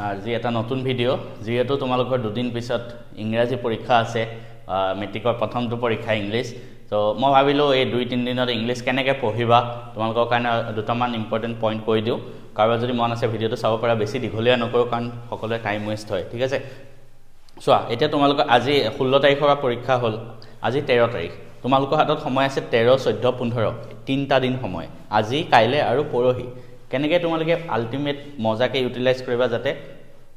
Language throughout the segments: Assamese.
আজি এটা নতুন ভিডিও যেহেতু তোমালোকৰ দুদিন পিছত ইংৰাজী পৰীক্ষা আছে মেট্ৰিকৰ প্ৰথমটো পৰীক্ষা ইংলিছ তো মই ভাবিলো এই 2-3 দিনত ইংলিছ কেনেকৈ পঢ়িবা তোমালোকৰ কাৰণে দুটামান ইম্পৰ্টেন্ট পইণ্ট কৈ দিও কাৰোবাৰ যদি মন আছে ভিডিওটো চাব পাৰা বেছি দীঘলীয়া নকৰো কাৰণ সকলোৱে টাইম ওয়েষ্ট হয় ঠিক আছে চোৱা এতিয়া তোমালোকৰ আজি 16 তাৰিখৰ পৰা পৰীক্ষা হ'ল আজি 13 তাৰিখ তোমালোকৰ হাতত সময় আছে 13 14 15 তিনটা দিন সময় আজি কাইলে আৰু পৰহি কেনেকৈ তোমালোকে আল্টিমেট মজাকে ইউটিলাইজ কৰিবা যাতে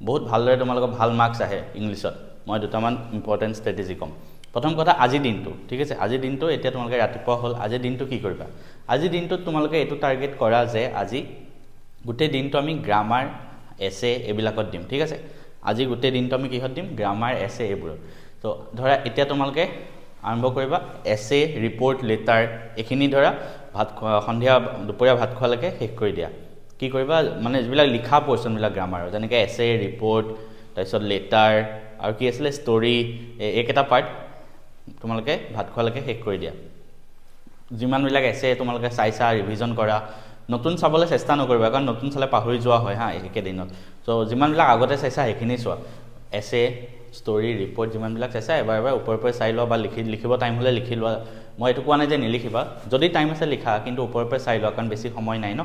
বহুত ভালদৰে তোমালোকৰ ভাল মাৰ্কস আহে ইংলিছত মই দুটামান ইম্পৰ্টেন্ট ষ্ট্ৰেটেজি কম প্ৰথম কথা আজি দিনটো ঠিক আছে আজি দিনটো এতিয়া তোমালোকে ৰাতিপুৱা হ'ল আজি দিনটো কি কৰিবা আজি দিনটো তোমালোকে এটো টাৰ্গেট কৰা যে আজি গোটেই দিনটো আমি গ্ৰামাৰ এছে এবিলাকত দিম ঠিক আছে আজি গোটেই দিনটো আমি কিহত দিম গ্ৰামাৰ এছে এবোৰ তো ধৰা এতিয়া তোমালোকে আৰম্ভ কৰিবা এছে ৰিপৰ্ট লেটাৰ এখিনি ধৰা ভাত সন্ধিয়া দুপৰীয়া ভাত খোৱালৈকে শেষ কৰি দিয়া কি কৰিবা মানে যিবিলাক লিখা পোৰশন বিলাক গ্ৰামাৰৰ যেনেকৈ এছে ৰিপৰ্ট তাৰপিছত লেটাৰ আৰু কি আছিল ষ্টৰী একেটা পাৰ্ট তোমালোকে ভাত খোৱালৈকে শেষ কৰি দিয়া যিমান বিলাক এছে তোমালোকে চাইছা ৰিভিজন কৰা নতুন চাবলৈ চেষ্টা নকৰিবা কাৰণ নতুন চালে পাহৰি যোৱা হয় হা একে দিনত সো যিমান বিলাক আগতে চাইছা এখিনি চোৱা এছে ষ্টৰী ৰিপৰ্ট যিমান বিলাক চাইছা এবাৰ ওপৰ চাই লোৱা বা লিখিব টাইম হলে লিখি লোৱা মই এটো কোৱা নাই যে নিলিখিবা যদি টাইম আছে লিখা কিন্তু ওপৰ চাই লোৱা কাৰণ বেছি সময় নাই ন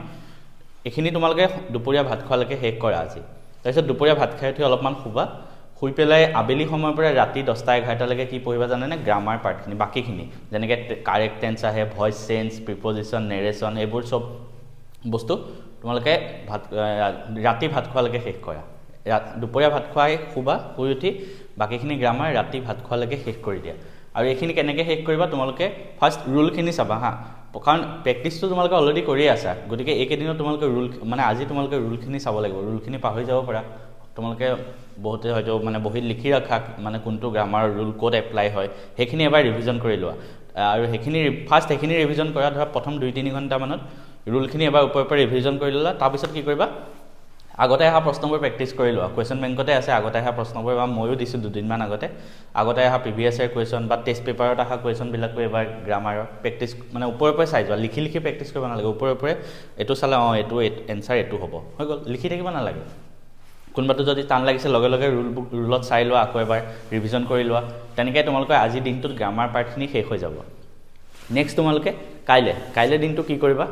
এখিনি তোমালোকে দুপৰীয়া ভাত খোৱালৈকে শেষ কৰা আজি তাৰপিছত দুপৰীয়া ভাত খাই উঠি অলপমান শুবা শুই পেলাই আবেলি সময়ৰ পৰা ৰাতি 10টা 11টা লৈকে কি পঢ়িবা জানেনে গ্ৰামাৰ পাৰ্টখিনি বাকিখিনি যেনেকৈ কাৰেক্ট টেন্স আহে ভয়েস চেঞ্জ প্ৰিপজিশন নেৰেশন এইবোৰ সব বস্তু তোমালোকে ৰাতি ভাত খোৱালৈকে শেষ কৰা দুপৰীয়া ভাত খুৱাই শুবা শুই উঠি বাকিখিনি গ্ৰামাৰ ৰাতি ভাত খোৱালৈকে শেষ কৰি দিয়া আৰু এইখিনি কেনেকৈ শেষ কৰিবা তোমালোকে ফাৰ্স্ট ৰুলখিনি চাবা হা কাৰণ প্ৰেক্টিছটো তোমালোকে অলৰেডি কৰি আছা গতিকে এইকেদিনত তোমালোকে ৰুল মানে আজি তোমালোকে ৰুলখিনি চাব লাগিব ৰুলখিনি পাহৰি যাব পাৰা তোমালোকে বহুতে হয়তো মানে বহিত লিখি ৰাখা মানে কোনটো গ্ৰামাৰ ৰুল কোড এপ্লাই হয় হেখিনি এবাৰ ৰিভিজন কৰি লোৱা আৰু হেখিনি ফাৰ্স্ট হেখিনি ৰিভিজন কৰা ধৰা প্ৰথম 2-3 ঘণ্টা মানত ৰুলখিনি এবাৰ ওপৰৰ পৰা ৰিভিজন কৰি ললা তাৰ পিছত কি কৰিবা আগতে আহা প্ৰশ্নবোৰ প্ৰেক্টিছ কৰি লোৱা কোৱেশ্চন বেংকতে আছে আগতে আহা প্ৰশ্নবোৰ বা ময়ো দিছো দুদিনমান আগতে আহা প্ৰিভিয়াছ ইয়াৰ কোৱেশ্চন বা টেষ্ট পেপাৰত আহা কোৱেশ্চন বিলাকো এবাৰ গ্ৰামাৰৰ প্ৰেক্টিছ মানে ওপৰৰ পৰা চাই যোৱা লিখি প্ৰেক্টিছ কৰিব নালাগে ওপৰৰ এটো চালে এটো এনসাৰ এটো হ'ব হৈ গ'ল লিখি থাকিব নালাগে কোনবাটো যদি টান লাগিছে লগে লগে ৰুলত চাই লোৱা আকৌ এবাৰ ৰিভিজন কৰি লোৱা তেনেকৈ তোমালোকে আজি দিনটোত গ্ৰামাৰ পাৰ্টখিনি শেষ হৈ যাব নেক্সট তোমালোকে কাইলে দিনটো কি কৰিবা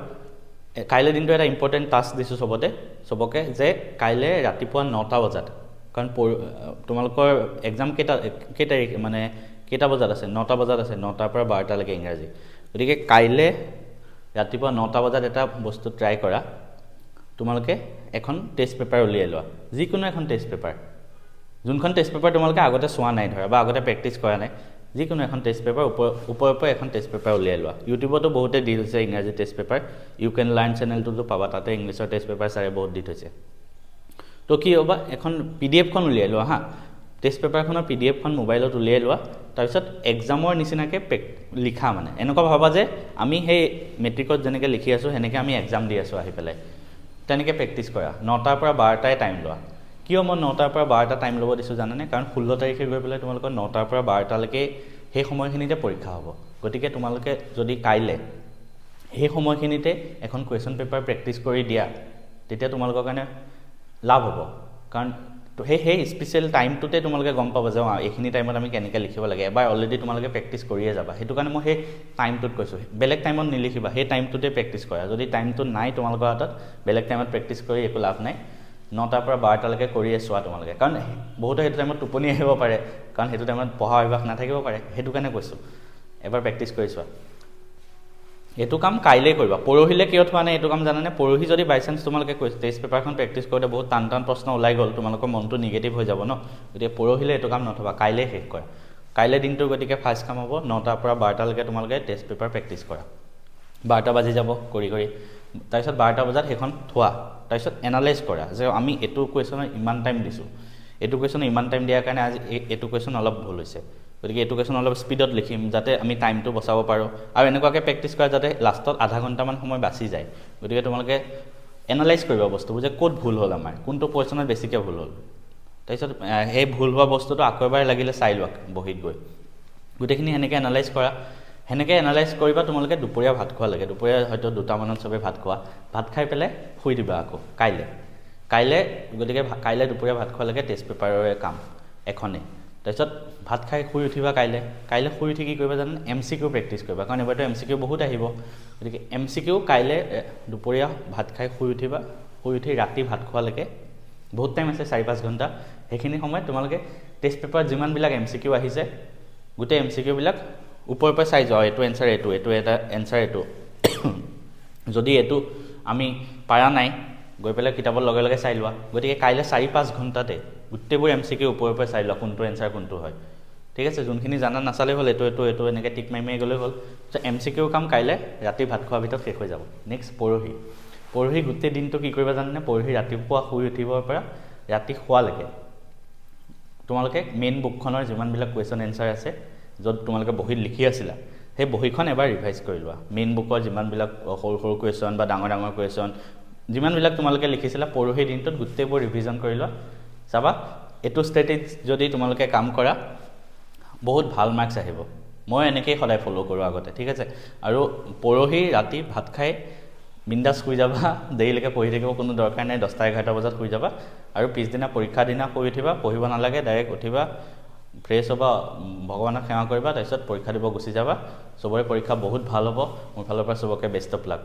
কাইলে দিনটো এটা ইম্পৰ্টেন্ট টাস্ক দিছো সবকে যে কাইলে ৰাতিপুৱা 9টা বজাত কাৰণ তোমালোকৰ এক্সাম কেটা তাৰিখ মানে কেটা বজাত আছে 9টা বজাত আছে 9টাৰ পৰা 12টা লৈকে ইংৰাজী গতিকে কাইলে ৰাতিপুৱা 9টা বজাত এটা বস্তু ট্ৰাই কৰা তোমালোকে এখন টেষ্ট পেপাৰ উলিয়াই লোৱা যিকোনো এখন টেষ্ট পেপাৰ যোনখন টেষ্ট পেপাৰ তোমালোকে আগতে চোৱা নাই ধৰা বা আগতে প্ৰেক্টিছ কৰা নাই যিকোনো এখন টেষ্ট পেপাৰ ওপৰৰ এখন টেষ্ট পেপাৰ উলিয়াই লোৱা ইউটিউবতো বহুতে দি হৈছে ইংৰাজী টেষ্ট পেপাৰ ইউ কেন লাৰ্ন চেনেলটো পাবা তাতে ইংলিছৰ টেষ্ট পেপাৰ চাৰে বহুত দি থৈছে তো কি হ'ব এখন পিডিএফ খন উলিয়াই লোৱা হা টেষ্ট পেপাৰখনৰ পিডিএফ খন মোবাইলত উলিয়াই লোৱা তাৰপিছত এক্সামৰ নিচিনাকৈ লিখা মানে এনেকুৱা ভাবা যে আমি সেই মেট্ৰিকত যেনেকৈ লিখি আছো হেনেকৈ আমি এক্সাম দি আছো আহি পেলাই তেনেকৈ প্ৰেক্টিছ কৰা 9টাৰ পৰা 12টাই টাইম লোৱা কিয় মই 9টাৰ পৰা 12টা টাইম ল'ব দিছো জানানে কাৰণ 16 তাৰিখে গৈ পেলাই তোমালোকৰ 9টাৰ পৰা 12টা লৈকে সেই সময়খিনিতে পৰীক্ষা হ'ব গতিকে তোমালোকে যদি কাইলে সেই সময়খিনিতে এখন কোৱেশ্চন পেপাৰ প্ৰেক্টিছ কৰি দিয়া তেতিয়া তোমালোকৰ কাৰণে লাভ হ'ব কাৰণ সেই স্পেশাল টাইমটোতে তোমালোকে গম পাবা যে এইখিনি টাইমত আমি কেনেকৈ লিখিব লাগে এবাৰ অলৰেডি তোমালোকে প্ৰেক্টিছ কৰিয়ে যাবা সেইটো কাৰণে মই সেই টাইমটোত কৈছো বেলেগ টাইমত নিলিখিবা সেই টাইমটোতে প্ৰেক্টিছ কৰা যদি টাইমটো নাই তোমালোকৰ হাতত বেলেগ টাইমত প্ৰেক্টিছ কৰি একো লাভ নাই 9টাৰ পৰা 12টা লৈকে কৰি চোৱা তোমালোকে কাৰণ বহুত হেতু টাইমত টোপনি আহিব পাৰে কাৰণ হেতু টাইমত পঢ়া অভ্যাস নাথাকিব পাৰে হেতু কাৰণে কৈছো এবাৰ প্ৰেক্টিছ কৰি চোৱা এটো কাম কাইলে কৰিবা পৰহিলে কিয় থোৱা নাই এটো কাম জানানে পৰহি যদি বাই চান্স তোমালোকে টেষ্ট পেপাৰখন প্ৰেক্টিছ কৰোতে বহুত টান প্ৰশ্ন ওলাই গ'ল তোমালোকৰ মনটো নিগেটিভ হৈ যাব ন গতিকে পৰহিলে এটো কাম নথবা কাইলে শেষ কৰা কাইলে দিনটো গতিকে ফাৰ্স্ট কাম হ'ব 9টাৰ পৰা 12টা লৈকে তোমালোকে টেষ্ট পেপাৰ প্ৰেক্টিছ কৰা 12টা বাজি যাব কৰি তাৰপিছত 12টা বজাত হেখন থোৱা তাৰপিছত এনালাইজ কৰা যে আমি এটো কোৱেশ্চনৰ ইমান টাইম দিছো এটো কোৱেশ্চনৰ ইমান টাইম দিয়াৰ কাৰণে আজি এটো কোৱেশ্চন অলপ ভুল হৈছে গতিকে এটো কোৱেশ্চন অলপ স্পিডত লিখিম যাতে আমি টাইমটো বচাব পাৰো আৰু এনেকুৱাকৈ প্ৰেক্টিছ কৰা যাতে লাষ্টত আধা ঘণ্টামান সময় বাচি যায় গতিকে তোমালোকে এনালাইজ কৰিবা বস্তুবোৰ যে ক'ত ভুল হ'ল আমাৰ কোনটো কোৱেশ্চনত বেছিকৈ ভুল হ'ল তাৰপিছত সেই ভুল হোৱা বস্তুটো আকৌ এবাৰ লাগিলে চাই লোৱা বহিত গৈ গোটেইখিনি এনেকৈ এনালাইজ কৰা হেনেকে এনালাইজ কৰিবা তোমালোকে দুপৰীয়া ভাত খোৱা লাগে দুপৰীয়া হয়তো 2টা মানত সবে ভাত খোৱা ভাত খাই পেলে শুই দিবা আকৌ কাইলৈ গতিকে কাইলৈ দুপৰীয়া ভাত খোৱালৈকে টেষ্ট পেপাৰৰে কাম এখনেই তাৰপিছত ভাত খাই শুই উঠিবা কাইলৈ শুই উঠি কি কৰিবা জানো MCQ প্ৰেক্টিছ কৰিবা কাৰণ এবাৰতো MCQ বহুত আহিব গতিকে MCQ কাইলৈ দুপৰীয়া ভাত খাই শুই উঠিবা শুই উঠি ৰাতি ভাত খোৱালৈকে বহুত টাইম আছে 4-5 ঘণ্টা সেইখিনি সময়ত তোমালোকে টেষ্ট পেপাৰত যিমানবিলাক MCQ আহিছে গোটেই MCQ বিলাক ওপৰৰ পৰা চাই যোৱা এইটো এনসাৰ এইটো এটা এনসাৰ এইটো যদি এইটো আমি পাৰা নাই গৈ পেলাই কিতাপৰ লগে লগে চাই লোৱা গতিকে কাইলৈ 4-5 ঘণ্টাতে গোটেইবোৰ MCQ ওপৰৰ পৰা চাই লোৱা কোনটো এনসাৰ কোনটো হয় ঠিক আছে যোনখিনি জানা নাচালে হ'ল এইটো এনেকৈ টিক মাৰি গ'লে হ'ল MCQ কাম কাইলৈ ৰাতি ভাত খোৱাৰ ভিতৰত শেষ হৈ যাব নেক্সট পৰহি গোটেই দিনটো কি কৰিবা জানানে পৰহি ৰাতিপুৱা শুই উঠিবৰ পৰা ৰাতি শুৱালৈকে তোমালোকে মেইন বুকখনৰ যিমানবিলাক কুৱেশ্যন এনসাৰ আছে য'ত তোমালোকে বহিত লিখি আছিলা সেই বহিখন এবাৰ ৰিভাইজ কৰি লোৱা মেইন বুকৰ যিমানবিলাক সৰু কুৱেশ্যন বা ডাঙৰ কুৱেশ্যন যিমানবিলাক তোমালোকে লিখিছিলা পৰহি দিনটোত গোটেইবোৰ ৰিভিজন কৰি লোৱা চাবা এইটো ষ্ট্ৰেটেজি যদি তোমালোকে কাম কৰা বহুত ভাল মাৰ্কছ আহিব মই এনেকৈ সদায় ফ'ল' কৰোঁ আগতে ঠিক আছে আৰু পৰহি ৰাতি ভাত খাই বিন্দাছ শুই যাবা দেৰিলৈকে পঢ়ি থাকিব কোনো দৰকাৰ নাই 10-11 বজাত শুই যাবা আৰু পিছদিনা পৰীক্ষাৰ দিনা শুই উঠিবা পঢ়িব নালাগে ডাইৰেক্ট উঠিবা ফ্ৰেছ হ'বা ভগৱানক সেৱা কৰিবা তাৰপিছত পৰীক্ষা দিব গুচি যাবা চবৰে পৰীক্ষা বহুত ভাল হ'ব মোৰ ফালৰ পৰা চবকে বেষ্ট অফ লাক